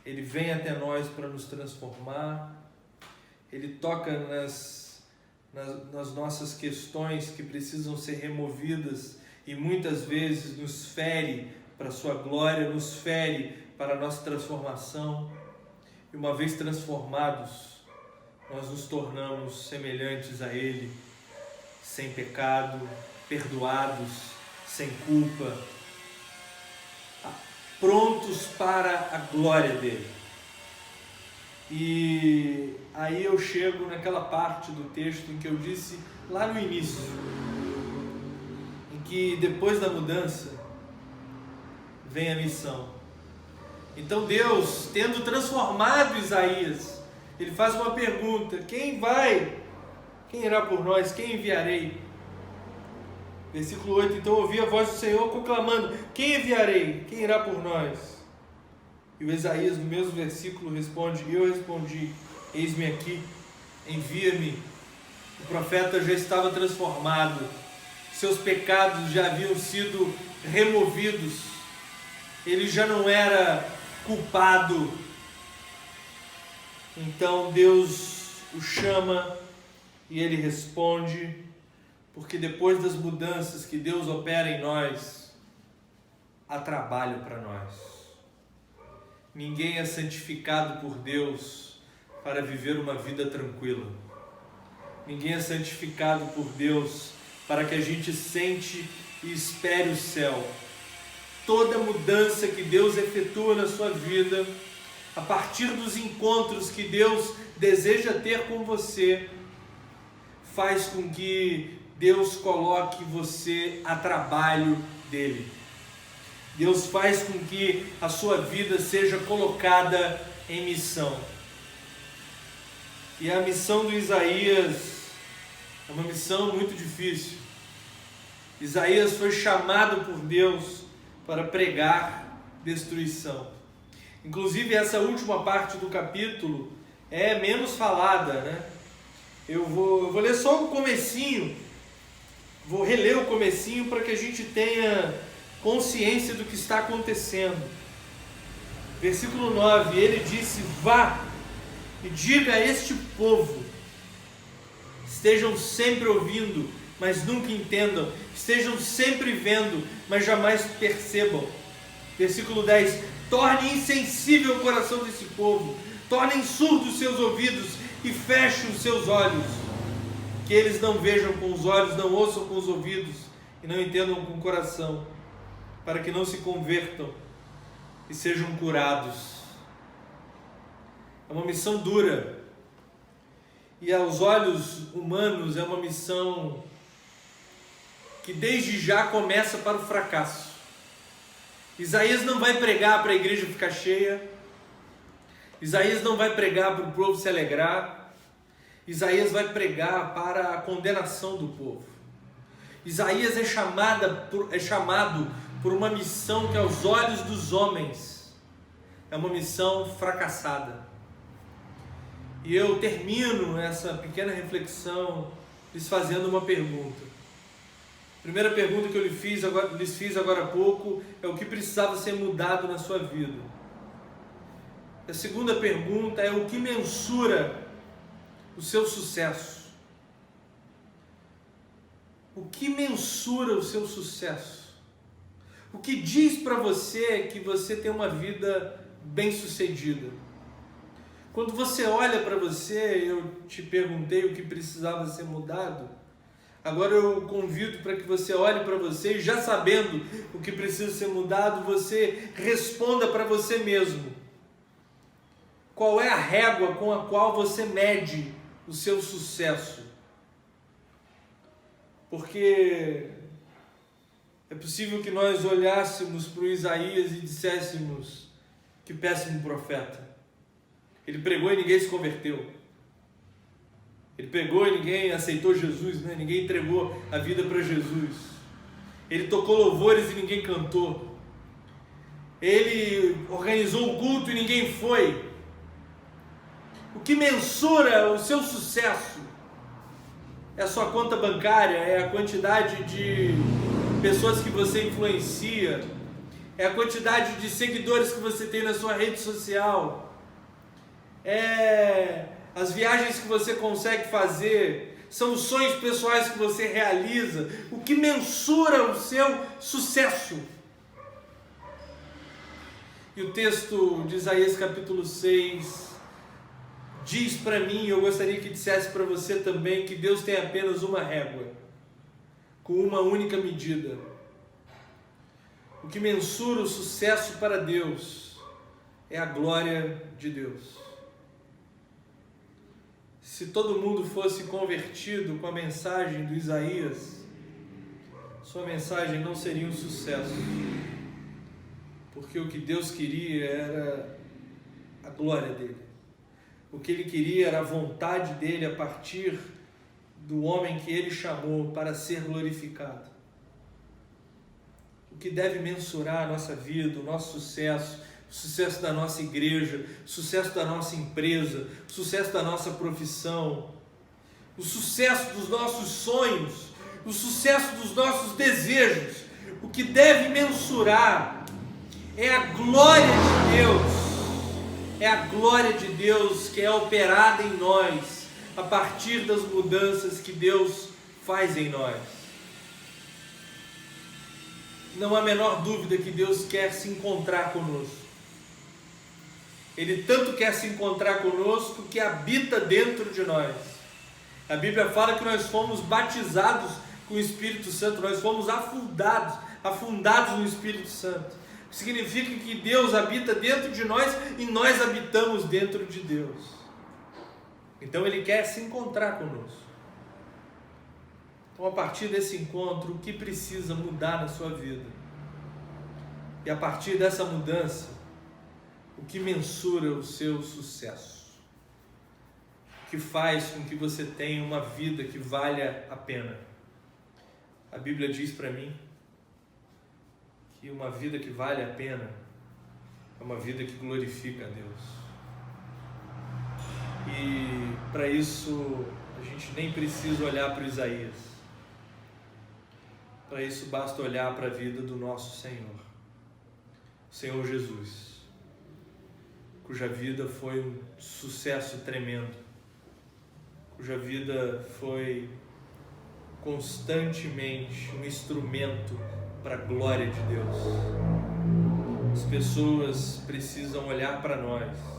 Ele vem até nós para nos transformar, Ele toca nas nossas questões que precisam ser removidas e muitas vezes nos fere para a sua glória, nos fere para a nossa transformação. E uma vez transformados, nós nos tornamos semelhantes a Ele, sem pecado, perdoados, sem culpa, prontos para a glória dEle. E aí eu chego naquela parte do texto em que eu disse lá no início, em que depois da mudança vem a missão. Então Deus, tendo transformado Isaías, Ele faz uma pergunta: quem vai? Quem irá por nós? Quem enviarei? Versículo 8, então ouvi a voz do Senhor proclamando: quem enviarei? Quem irá por nós? E o Isaías, no mesmo versículo, responde: eu respondi, eis-me aqui, envia-me. O profeta já estava transformado, seus pecados já haviam sido removidos, ele já não era culpado. Então Deus o chama e ele responde, porque depois das mudanças que Deus opera em nós, há trabalho para nós. Ninguém é santificado por Deus para viver uma vida tranquila. Ninguém é santificado por Deus para que a gente sente e espere o céu. Toda mudança que Deus efetua na sua vida, a partir dos encontros que Deus deseja ter com você, faz com que Deus coloque você a trabalho dele. Deus faz com que a sua vida seja colocada em missão. E a missão do Isaías é uma missão muito difícil. Isaías foi chamado por Deus para pregar destruição. Inclusive, essa última parte do capítulo é menos falada, né? Eu vou ler só o comecinho, vou reler o comecinho para que a gente tenha consciência do que está acontecendo. Versículo 9, ele disse: vá e diga a este povo, estejam sempre ouvindo, mas nunca entendam, estejam sempre vendo, mas jamais percebam. Versículo 10, torne insensível o coração desse povo, tornem surdos seus ouvidos e fechem os seus olhos, que eles não vejam com os olhos, não ouçam com os ouvidos e não entendam com o coração, para que não se convertam e sejam curados. É uma missão dura e aos olhos humanos é uma missão que desde já começa para o fracasso. Isaías não vai pregar para a igreja ficar cheia, Isaías não vai pregar para o povo se alegrar, Isaías vai pregar para a condenação do povo. Isaías é chamado por uma missão que aos olhos dos homens é uma missão fracassada. E eu termino essa pequena reflexão lhes fazendo uma pergunta. A primeira pergunta que eu lhes fiz agora há pouco é o que precisava ser mudado na sua vida. A segunda pergunta é o que mensura o seu sucesso. O que mensura o seu sucesso? O que diz para você que você tem uma vida bem-sucedida? Quando você olha para você, eu te perguntei o que precisava ser mudado. Agora eu convido para que você olhe para você e, já sabendo o que precisa ser mudado, você responda para você mesmo. Qual é a régua com a qual você mede o seu sucesso? Porque é possível que nós olhássemos para o Isaías e disséssemos: que péssimo profeta. Ele pregou e ninguém se converteu. Ele pregou e ninguém aceitou Jesus, né? Ninguém entregou a vida para Jesus. Ele tocou louvores e ninguém cantou. Ele organizou o culto e ninguém foi. O que mensura o seu sucesso é a sua conta bancária, é a quantidade de pessoas que você influencia, é a quantidade de seguidores que você tem na sua rede social, é as viagens que você consegue fazer, são os sonhos pessoais que você realiza. O que mensura o seu sucesso? E o texto de Isaías capítulo 6 diz para mim, eu gostaria que dissesse para você também, que Deus tem apenas uma régua, com uma única medida. O que mensura o sucesso para Deus é a glória de Deus. Se todo mundo fosse convertido com a mensagem do Isaías, sua mensagem não seria um sucesso, porque o que Deus queria era a glória dele. O que ele queria era a vontade dele a partir do homem que ele chamou para ser glorificado. O que deve mensurar a nossa vida, o nosso sucesso, o sucesso da nossa igreja, o sucesso da nossa empresa, o sucesso da nossa profissão, o sucesso dos nossos sonhos, o sucesso dos nossos desejos. O que deve mensurar é a glória de Deus. É a glória de Deus que é operada em nós a partir das mudanças que Deus faz em nós. Não há a menor dúvida que Deus quer se encontrar conosco. Ele tanto quer se encontrar conosco que habita dentro de nós. A Bíblia fala que nós fomos batizados com o Espírito Santo, nós fomos afundados no Espírito Santo. Significa que Deus habita dentro de nós e nós habitamos dentro de Deus. Então Ele quer se encontrar conosco. Então, a partir desse encontro, o que precisa mudar na sua vida? E a partir dessa mudança, o que mensura o seu sucesso? O que faz com que você tenha uma vida que valha a pena? A Bíblia diz para mim que uma vida que vale a pena é uma vida que glorifica a Deus. E para isso a gente nem precisa olhar para Isaías. Para isso basta olhar para a vida do nosso Senhor, o Senhor Jesus, cuja vida foi um sucesso tremendo, cuja vida foi constantemente um instrumento para a glória de Deus. As pessoas precisam olhar para nós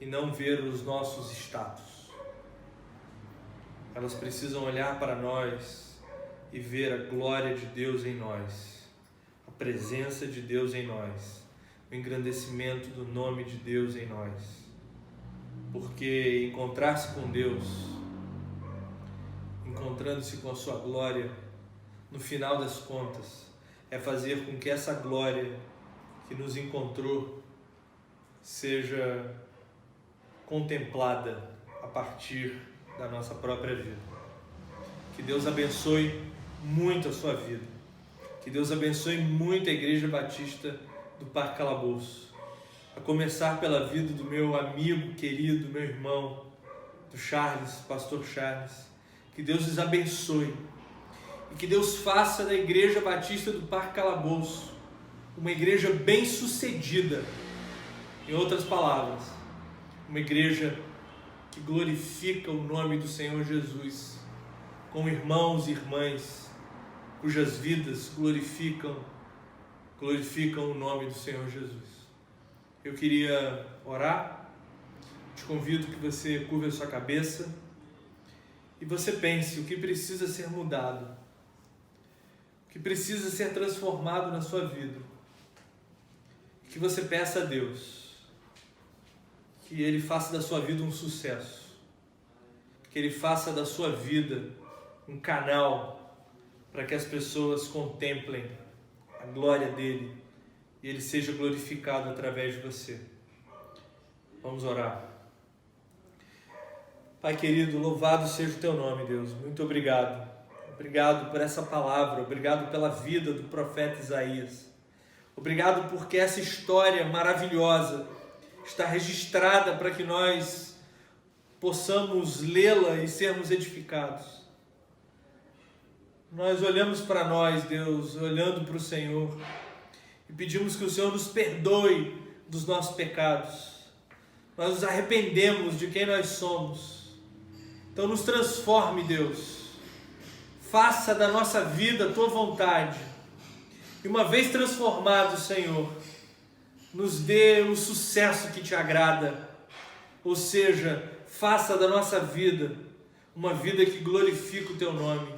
e não ver os nossos status. Elas precisam olhar para nós e ver a glória de Deus em nós, a presença de Deus em nós, o engrandecimento do nome de Deus em nós. Porque encontrar-se com Deus, encontrando-se com a sua glória, no final das contas, é fazer com que essa glória que nos encontrou seja contemplada a partir da nossa própria vida. Que Deus abençoe muito a sua vida. Que Deus abençoe muito a Igreja Batista do Parque Calabouço. A começar pela vida do meu amigo querido, meu irmão, do Charles, pastor Charles. Que Deus os abençoe. E que Deus faça da Igreja Batista do Parque Calabouço uma igreja bem-sucedida. Em outras palavras, uma igreja que glorifica o nome do Senhor Jesus, com irmãos e irmãs cujas vidas glorificam o nome do Senhor Jesus. Eu queria orar. Te convido que você curva a sua cabeça e você pense o que precisa ser mudado, o que precisa ser transformado na sua vida. Que você peça a Deus que Ele faça da sua vida um sucesso, que Ele faça da sua vida um canal para que as pessoas contemplem a glória dEle e Ele seja glorificado através de você. Vamos orar. Pai querido, louvado seja o Teu nome, Deus. Muito obrigado. Obrigado por essa palavra, obrigado pela vida do profeta Isaías. Obrigado porque essa história maravilhosa está registrada para que nós possamos lê-la e sermos edificados. Nós olhamos para nós, Deus, olhando para o Senhor, e pedimos que o Senhor nos perdoe dos nossos pecados. Nós nos arrependemos de quem nós somos. Então nos transforme, Deus. Faça da nossa vida a Tua vontade. E uma vez transformado, Senhor, nos dê o sucesso que Te agrada. Ou seja, faça da nossa vida uma vida que glorifica o Teu nome.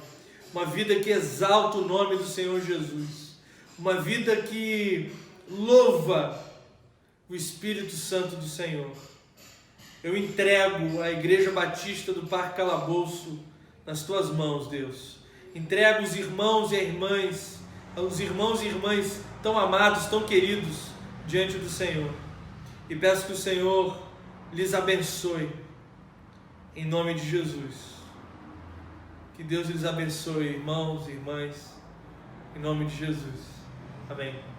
Uma vida que exalta o nome do Senhor Jesus. Uma vida que louva o Espírito Santo do Senhor. Eu entrego a Igreja Batista do Parque Calabouço nas Tuas mãos, Deus. Entrego os irmãos e irmãs tão amados, tão queridos diante do Senhor. E peço que o Senhor lhes abençoe, em nome de Jesus. Que Deus lhes abençoe, irmãos e irmãs, em nome de Jesus. Amém.